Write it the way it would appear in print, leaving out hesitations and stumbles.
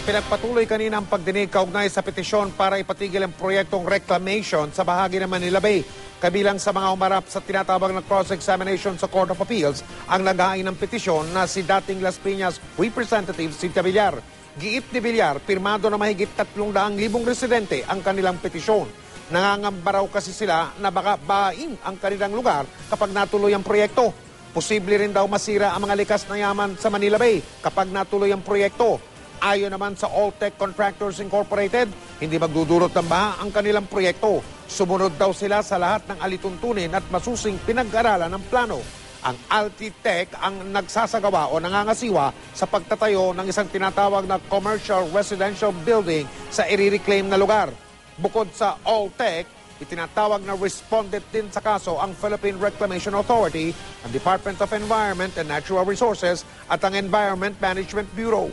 Pinagpatuloy kanina ang pagdinig kaugnay sa petisyon para ipatigil ang proyektong reclamation sa bahagi ng Manila Bay. Kabilang sa mga umarap sa tinatawag na cross-examination sa Court of Appeals ang naghain ng petisyon na si dating Las Piñas Representative Cynthia Villar. Giit ni Villar, pirmado na mahigit 300,000 residente ang kanilang petisyon. Nangangamba raw kasi sila na baka bain ang kanilang lugar kapag natuloy ang proyekto. Posible rin daw masira ang mga likas na yaman sa Manila Bay kapag natuloy ang proyekto. Ayon naman sa Alltech Contractors Incorporated, hindi magdudulot ng baha ang kanilang proyekto. Sumunod daw sila sa lahat ng alituntunin at masusing pinag-aralan ng plano. Ang Altitech ang nagsasagawa o nangangasiwa sa pagtatayo ng isang tinatawag na commercial residential building sa i-reclaim na lugar. Bukod sa Alltech, itinatawag na respondent din sa kaso ang Philippine Reclamation Authority, ang Department of Environment and Natural Resources at ang Environment Management Bureau.